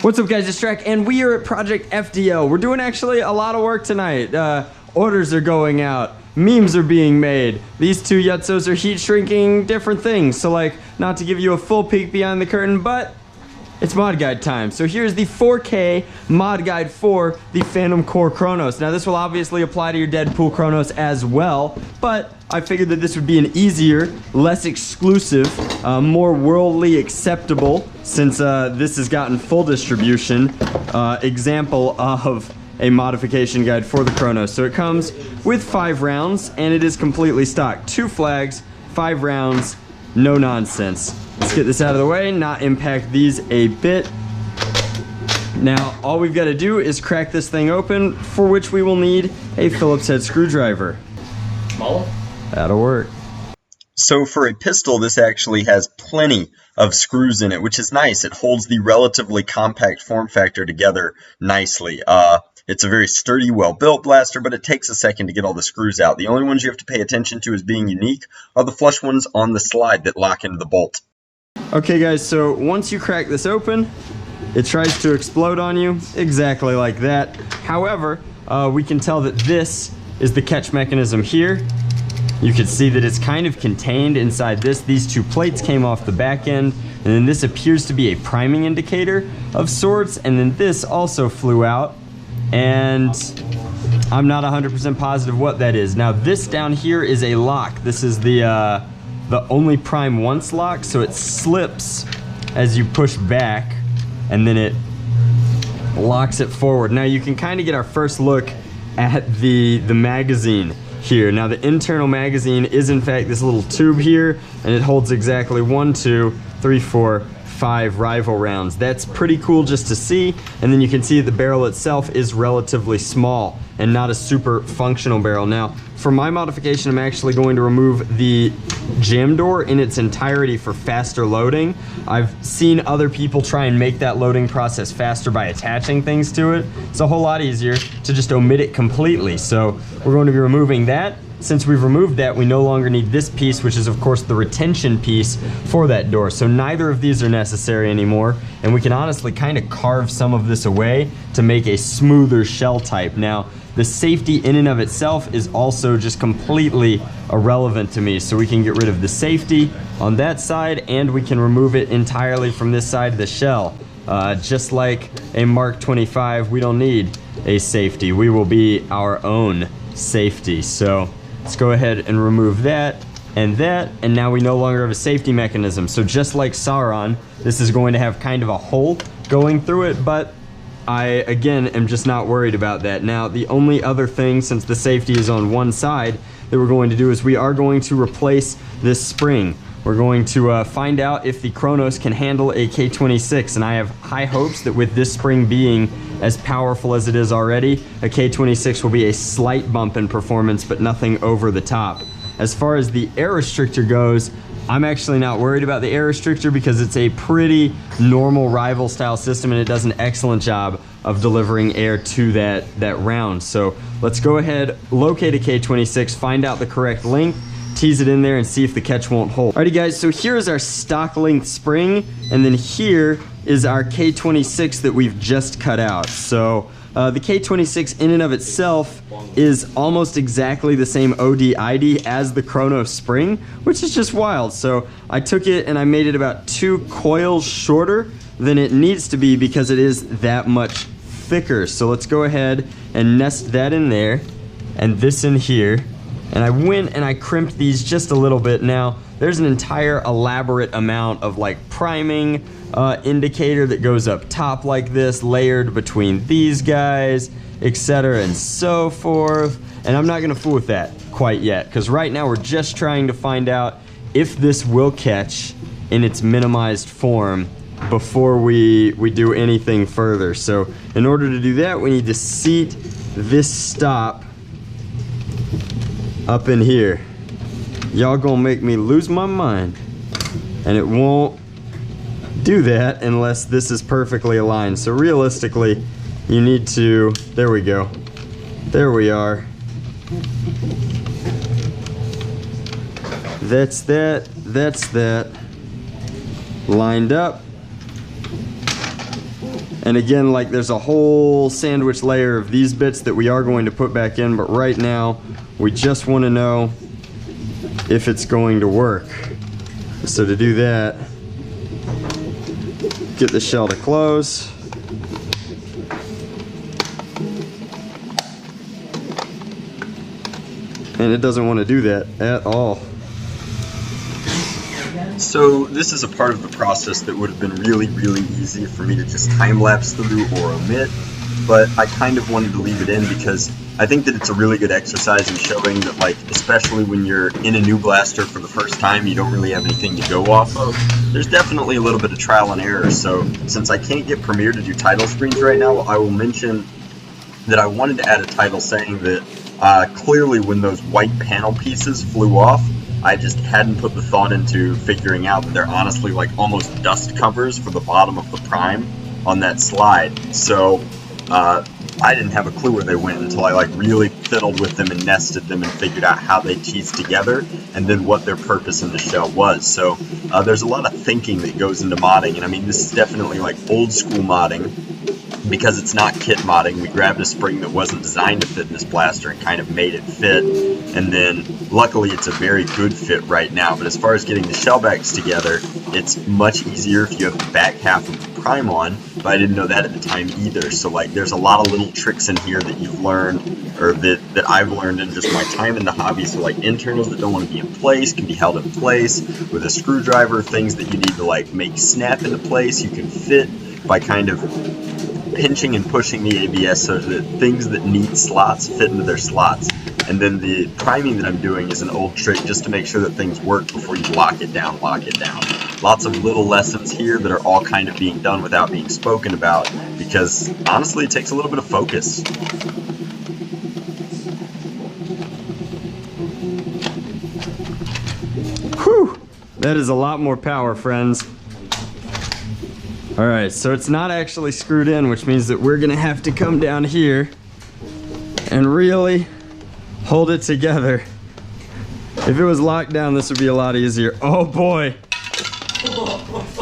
What's up guys, it's Drac, and we are at Project FDL. We're doing actually a lot of work tonight. Orders are going out, memes are being made. These two yutzos are heat shrinking different things. So like, not to give you a full peek behind the curtain, but it's mod guide time. So here's the 4K mod guide for the Phantom Core Chronos. Now this will obviously apply to your Deadpool Chronos as well, but I figured that this would be an easier, less exclusive, more worldly acceptable, since this has gotten full distribution, example of a modification guide for the Chronos. So it comes with 5 rounds, and it is completely stock. 2 flags, 5 rounds, no nonsense. Let's get this out of the way, not impact these a bit. Now, all we've got to do is crack this thing open, for which we will need a Phillips head screwdriver. Smaller? That'll work. So for a pistol, this actually has plenty of screws in it, which is nice. It holds the relatively compact form factor together nicely. It's a very sturdy, well-built blaster, but it takes a second to get all the screws out. The only ones you have to pay attention to as being unique are the flush ones on the slide that lock into the bolt. Okay guys, so once you crack this open, it tries to explode on you, exactly like that. However, we can tell that this is the catch mechanism here. You can see that it's kind of contained inside this. These 2 plates came off the back end, and then this appears to be a priming indicator of sorts, and then this also flew out, and I'm not 100% positive what that is. Now this down here is a lock. This is the only prime once lock, so it slips as you push back, and then it locks it forward. Now you can kind of get our first look at the magazine here. Now the internal magazine is in fact this little tube here, and it holds exactly 1, 2, 3, 4, 5 rival rounds. That's pretty cool just to see. And then you can see that the barrel itself is relatively small and not a super functional barrel. Now for my modification, I'm actually going to remove the jam door in its entirety for faster loading. I've seen other people try and make that loading process faster by attaching things to it. It's a whole lot easier to just omit it completely. So we're going to be removing that. Since we've removed that, we no longer need this piece, which is of course the retention piece for that door. So neither of these are necessary anymore, and we can honestly kind of carve some of this away to make a smoother shell type. Now, the safety in and of itself is also just completely irrelevant to me. So we can get rid of the safety on that side, and we can remove it entirely from this side of the shell. Just like a Mark 25, we don't need a safety. We will be our own safety. So let's go ahead and remove that, and now we no longer have a safety mechanism. So just like Sauron, this is going to have kind of a hole going through it, but I, again, am just not worried about that. Now, the only other thing, since the safety is on one side, that we're going to do is we are going to replace this spring. We're going to find out if the Chronos can handle a K26, and I have high hopes that with this spring being as powerful as it is already, a K26 will be a slight bump in performance, but nothing over the top. As far as the air restrictor goes, I'm actually not worried about the air restrictor because it's a pretty normal rival style system, and it does an excellent job of delivering air to that round. So let's go ahead, locate a K26, find out the correct length, tease it in there, and see if the catch won't hold. Alrighty guys, so here is our stock length spring, and then here is our K26 that we've just cut out. So the K26 in and of itself is almost exactly the same OD/ID as the Kronos spring, which is just wild. So I took it and I made it about 2 coils shorter than it needs to be because it is that much thicker. So let's go ahead and nest that in there, and this in here. And I went and I crimped these just a little bit. Now, there's an entire elaborate amount of like priming indicator that goes up top like this, layered between these guys, etc. and so forth. And I'm not gonna fool with that quite yet, because right now we're just trying to find out if this will catch in its minimized form before we do anything further. So in order to do that, we need to seat this stop up in here. Y'all gonna make me lose my mind, and it won't do that unless this is perfectly aligned. So realistically, you need to, there we go, there we are. That's that. that's that lined up. And again, like there's a whole sandwich layer of these bits that we are going to put back in, but right now we just want to know if it's going to work. So to do that, get the shell to close. And it doesn't want to do that at all. So this is a part of the process that would have been really, really easy for me to just time-lapse through or omit, but I kind of wanted to leave it in because I think that it's a really good exercise in showing that, like, especially when you're in a new blaster for the first time, you don't really have anything to go off of. There's definitely a little bit of trial and error, so since I can't get Premiere to do title screens right now, I will mention that I wanted to add a title saying that clearly when those white panel pieces flew off, I just hadn't put the thought into figuring out that they're honestly like almost dust covers for the bottom of the prime on that slide. So I didn't have a clue where they went until I like really fiddled with them and nested them and figured out how they teased together and then what their purpose in the shell was. So there's a lot of thinking that goes into modding, and I mean this is definitely like old school modding because it's not kit modding. We grabbed a spring that wasn't designed to fit this blaster and kind of made it fit, and then luckily it's a very good fit right now. But as far as getting the shell backs together, it's much easier if you have the back half of the prime on, but I didn't know that at the time either. So like there's a lot of little tricks in here that you've learned, or that I've learned in just my time in the hobby. So like internals that don't want to be in place can be held in place with a screwdriver. Things that you need to like make snap into place you can fit by kind of pinching and pushing the ABS so that things that need slots fit into their slots. And then the priming that I'm doing is an old trick just to make sure that things work before you lock it down. Lots of little lessons here that are all kind of being done without being spoken about because honestly it takes a little bit of focus. Whew! That is a lot more power, friends. Alright, so it's not actually screwed in, which means that we're gonna have to come down here and really hold it together. If it was locked down, this would be a lot easier. Oh boy!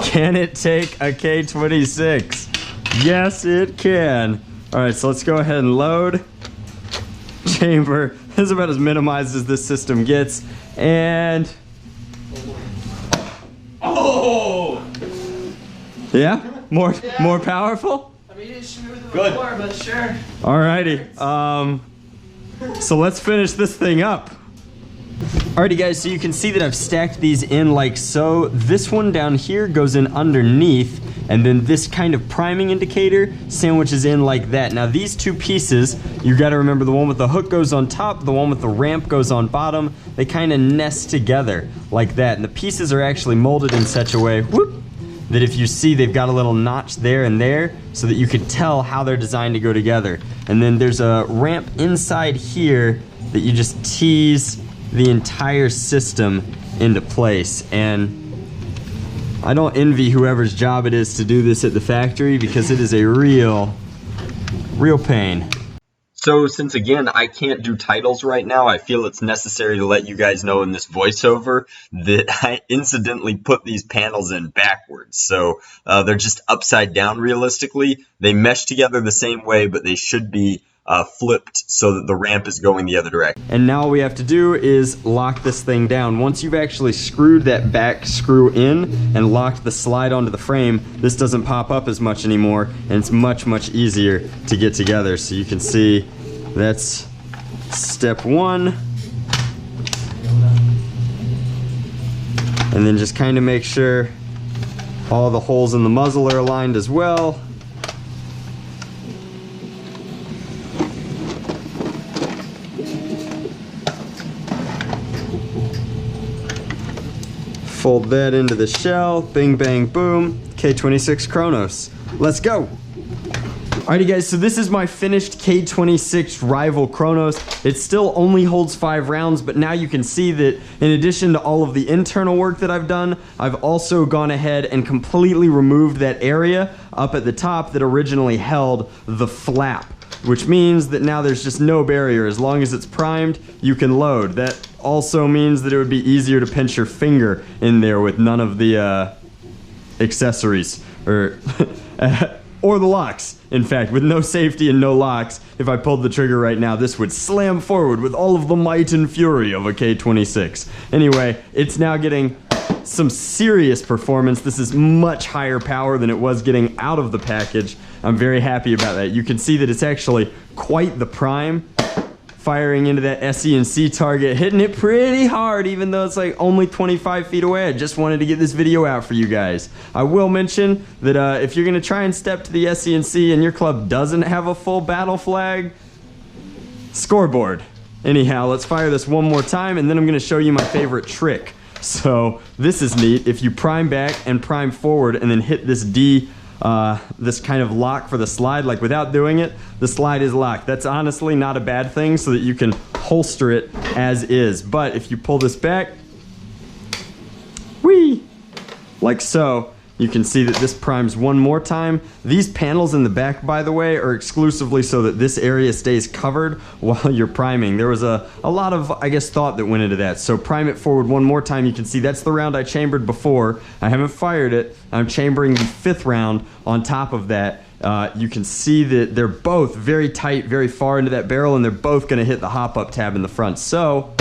Can it take a K26? Yes, it can. Alright, so let's go ahead and load. Chamber. This is about as minimized as this system gets. And... oh! Yeah? More powerful? I mean, it's smoother before, but sure. Alrighty. So let's finish this thing up. Alrighty guys, so you can see that I've stacked these in like so. This one down here goes in underneath, and then this kind of priming indicator sandwiches in like that. Now these two pieces, you gotta remember the one with the hook goes on top, the one with the ramp goes on bottom. They kind of nest together like that. And the pieces are actually molded in such a way, whoop, that if you see they've got a little notch there and there so that you can tell how they're designed to go together. And then there's a ramp inside here that you just tease the entire system into place. And I don't envy whoever's job it is to do this at the factory because it is a real pain. So since again I can't do titles right now, I feel it's necessary to let you guys know in this voiceover that I incidentally put these panels in backwards. So they're just upside down realistically. They mesh together the same way, but they should be flipped so that the ramp is going the other direction. And now all we have to do is lock this thing down. Once you've actually screwed that back screw in and locked the slide onto the frame, this doesn't pop up as much anymore, and it's much easier to get together. So you can see that's step one. And then just kind of make sure all the holes in the muzzle are aligned as well. Fold that into the shell, bing bang boom, K26 Kronos. Let's go! Alrighty guys, so this is my finished K26 rival Kronos. It still only holds 5 rounds, but now you can see that in addition to all of the internal work that I've done, I've also gone ahead and completely removed that area up at the top that originally held the flap, which means that now there's just no barrier. As long as it's primed, you can load. That also means that it would be easier to pinch your finger in there with none of the accessories or or the locks. In fact, with no safety and no locks, if I pulled the trigger right now, this would slam forward with all of the might and fury of a K26. Anyway, it's now getting some serious performance. This is much higher power than it was getting out of the package. I'm very happy about that. You can see that it's actually quite the prime. Firing into that SE&C target, hitting it pretty hard, even though it's like only 25 feet away. I just wanted to get this video out for you guys. I will mention that if you're gonna try and step to the SE&C and your club doesn't have a full battle flag, scoreboard. Anyhow, let's fire this one more time, and then I'm gonna show you my favorite trick. So this is neat. If you prime back and prime forward and then hit this D, this kind of lock for the slide, like without doing it, the slide is locked. That's honestly not a bad thing, so that you can holster it as is. But if you pull this back, whee, like so, you can see that this primes one more time. These panels in the back, by the way, are exclusively so that this area stays covered while you're priming. There was a lot of, I guess, thought that went into that. So prime it forward one more time. You can see that's the round I chambered before. I haven't fired it. I'm chambering the 5th round on top of that. You can see that they're both very tight, very far into that barrel, and they're both going to hit the hop-up tab in the front. So,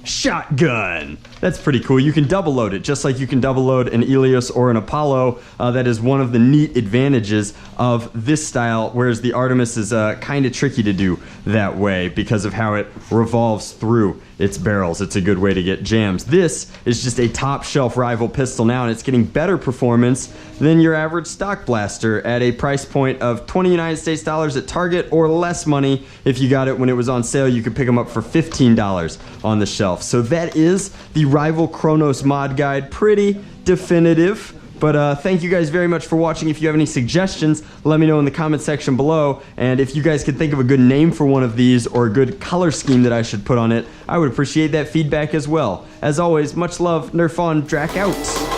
shotgun! That's pretty cool. You can double load it, just like you can double load an Helios or an Apollo. That is one of the neat advantages of this style, whereas the Artemis is kind of tricky to do that way because of how it revolves through its barrels. It's a good way to get jams. This is just a top shelf rival pistol now, and it's getting better performance than your average stock blaster at a price point of 20 United States dollars at Target, or less money if you got it when it was on sale. You could pick them up for $15 on the shelf. So that is the rival Kronos mod guide. Pretty definitive. But thank you guys very much for watching. If you have any suggestions, let me know in the comment section below. And if you guys could think of a good name for one of these or a good color scheme that I should put on it, I would appreciate that feedback as well. As always, much love, Nerf on, Drac out.